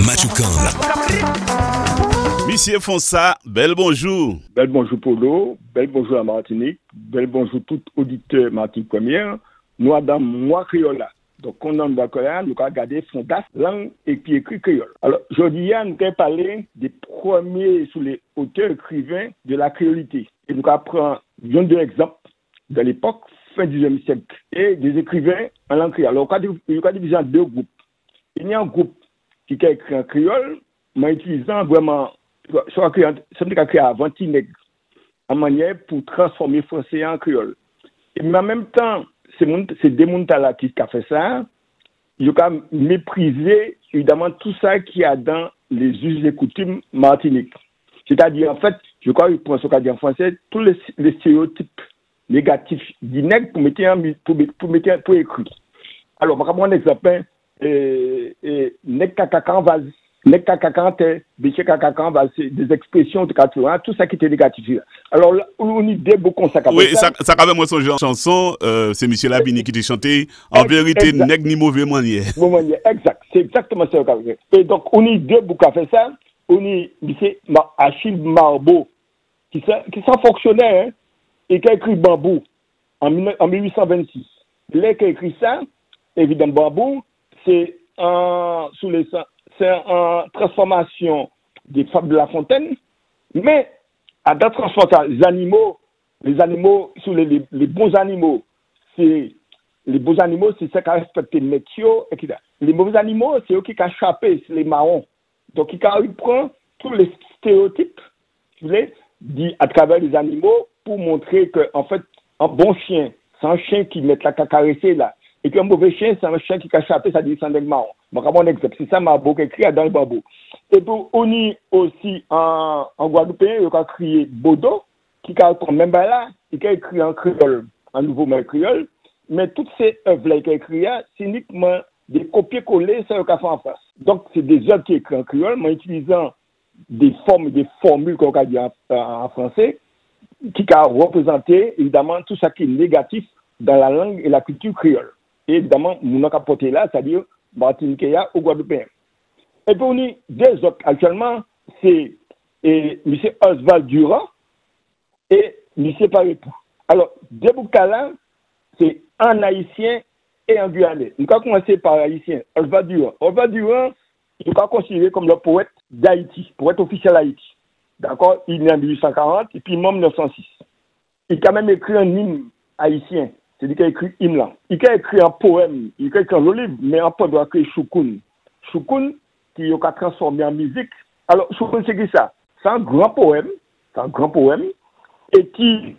Matucan. Monsieur Fonsa, bel bonjour. Bel bonjour Polo, bel bonjour à Martinique, bel bonjour tout auditeur Martinique Première. Nous avons moi créole. Donc, on a nous avons regardé Fondas, langue et puis écrit créole. Alors, aujourd'hui, nous avons parlé des premiers sous les auteurs écrivains de la créolité. Et nous avons pris deux exemples de l'époque, fin du XIe siècle, et des écrivains en langue créole. Alors, il y a divisé en deux groupes. Il y a un groupe qui a écrit en créole, mais utilisant vraiment, soit créé avant Tineg, en manière pour transformer le français en créole. Mais en même temps, c'est des gens qui ont fait ça. Ils ont méprisé, évidemment, tout ça qu'il y a dans les us et coutumes martiniques. C'est-à-dire, en fait, je crois qu'ils pensent qu'on dit en français, tous les stéréotypes négatifs d'Ineg pour mettre écrit. Alors, par exemple, un exemple, Nek kakakan vas, Nek kakakan te, Béché kakakan vas, c'est des expressions de 80, tout ça qui était négatif. Alors, là, on y dit beaucoup ça. Oui, ça quand même, moi, son genre de chanson, c'est M. Labini qui t'a chanté. En vérité, Nek ni mauvais manière. Exact, c'est exactement ça. Et donc, on y dit beaucoup à faire ça. On y dit, Achille Marbeau, qui sont fonctionnaire, et qui a écrit Bambou en 1826. Là, qui a écrit ça, évidemment, Bambou, c'est en transformation des fables de La Fontaine, mais à la transformation, les animaux, sous les bons animaux, c'est ça qui a respecté le métier, etc. Les mauvais animaux, c'est eux qui ont échappé, c'est les marrons. Donc, il prend tous les stéréotypes, vous voulez, dit à travers les animaux pour montrer que, en fait, un bon chien, c'est un chien qui met la caresser là. Et qu'un mauvais chien, c'est un chien qui a échappé, ça dit sans marron. Donc, mon exemple, c'est ça, m'a beaucoup écrit dans le bambou. Et puis, on y aussi, en Guadeloupe, il a crié Bodo, qui a même là, il a écrit en créole, en nouveau mot créole. Mais toutes ces œuvres-là qu'il a écrit, c'est uniquement des copier-coller, ça qu'il a fait en face. Donc, c'est des œuvres qui écrites en créole, mais utilisant des formes, des formules qu'on a dit en français, qui a représenté, évidemment, tout ça qui est négatif dans la langue et la culture créole. Et évidemment, nous avons apporté là, c'est-à-dire Martiniquais ou Guadeloupéen. Et puis, on a deux autres. Actuellement, c'est M. Oswald Durand et M. Parepou. Alors, deux bouquins là, c'est un haïtien et un guyanais. Nous allons commencer par haïtien, Oswald Durand. Oswald Durand, il est considéré comme le poète d'Haïti, poète officiel d'Haïti. D'accord? Il est né en 1840 et puis il est mort en 1906. Il a quand même écrit un hymne haïtien. C'est lui qui a écrit Imlan. Il a écrit un poème, il a écrit un livre, mais un peu doit écrire Choukoun. Choukoun, qui a transformé en musique. Alors, Choukoun, c'est qui ça? C'est un grand poème, et qui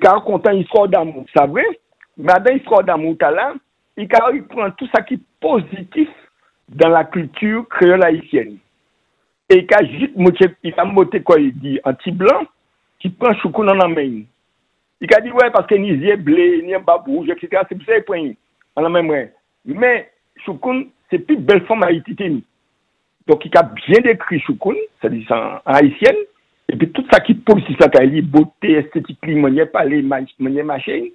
a raconté une histoire d'amour, c'est vrai, mais dans l'histoire d'amour, il prend tout ça qui est positif dans la culture créole haïtienne. Et il a monté quoi, il dit, un petit blanc, qui prend Choukoun en main. Il a dit, ouais, parce qu'il n'y a pas blé, ni un babou, etc. C'est pour ça qu'il prend en la même way. Mais Choukoun, c'est plus belle forme haïtienne. Donc, il a bien décrit Choukoun, c'est-à-dire en haïtienne, et puis tout ça qui positif, ça qu'il dit, beauté, esthétique, manière parler, manière machin.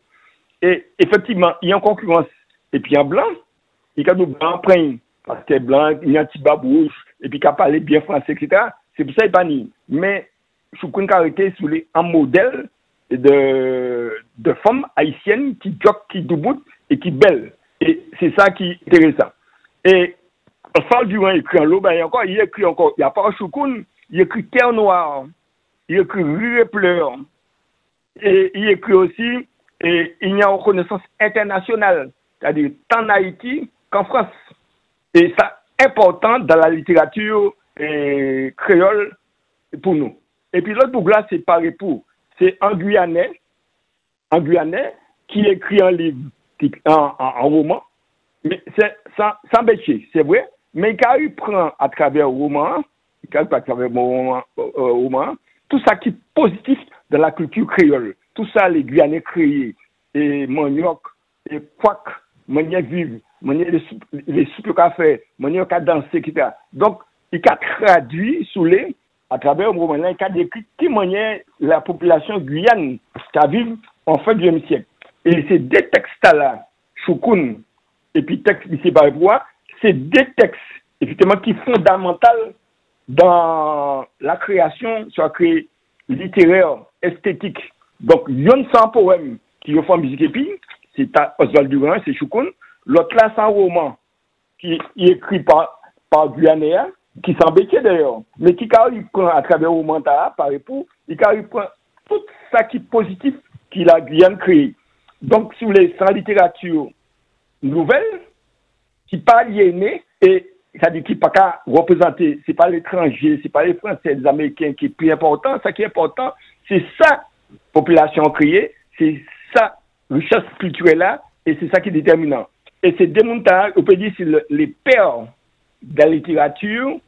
Et effectivement, il y a une concurrence. Et puis en blanc, il a dit blanc prend, parce que blanc, il y a un petit babou, et puis il a parlé bien français, etc. C'est pour ça qu'il n'est pas ni. Mais Choukoun a été sous un modèle de femmes haïtiennes qui joquent, qui debout et qui belles. Et c'est ça qui est intéressant. Et Oswald Durand écrit en l'eau, il écrit encore, il n'y a pas un Choukoun, il écrit Terre Noire, il écrit Rue et Pleurs, et il écrit aussi, et il y a une reconnaissance internationale, c'est-à-dire tant en Haïti qu'en France. Et ça, important dans la littérature créole pour nous. Et puis l'autre bout là, c'est Parepou. C'est un Guyanais qui écrit un livre, un roman, mais c'est sans bêcher, c'est vrai, mais il prend à travers le roman, tout ça qui est positif de la culture créole, tout ça les Guyanais créés, et manioc, et quack, manière vivre, manière les soupes café, manière à danser, etc. Donc, il a traduit sous les à travers le roman, il a décrit qui manière la population guyane qui vit en fin du XXe siècle. Et ces deux textes-là, Choukoun et puis texte ici par c'est deux textes effectivement, qui est fondamental dans la création, soit créée littéraire, esthétique. Donc, il y a un poème qui est en musique épi, c'est Oswald Durand, c'est Choukoun. L'autre là, c'est un roman qui est écrit par Guyanéa, qui s'embêtait d'ailleurs, mais qui prend à travers le roman, par époux, il prend tout ça qui est positif qu'il a Guyane créé. Donc, si vous voulez, c'est une littérature nouvelle, qui pas aliénée, et ça dit qu'il n'est pas représenter, c'est pas l'étranger, c'est pas les Français, les Américains qui est plus important. Ça qui est important, c'est ça, population créée, c'est ça, richesse culturelle là, et c'est ça qui est déterminant. Et c'est démontrable, on peut dire, c'est les pères de la littérature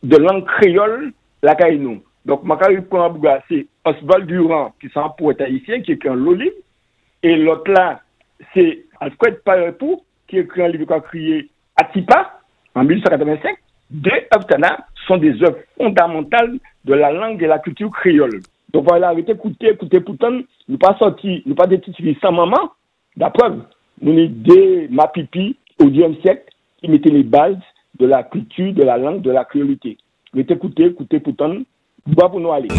de langue créole, la Kaïnou. Donc, Makari Kouambouga, c'est Oswald Durand, qui est un poète haïtien, qui écrit un livre, et l'autre là, c'est Alfred Parepou, qui écrit un livre qui a créé Atipa, en 1885. Deux œuvres sont des œuvres fondamentales de la langue et la culture créole. Donc voilà, écoutez, pourtant, nous pas sorti, nous pas des titres sans maman. La preuve, nous sommes des Mapipi au Xe siècle qui mettaient les bases de la culture, de la langue, de la créolité. Écoutez, pourtant, nous pour nous aller.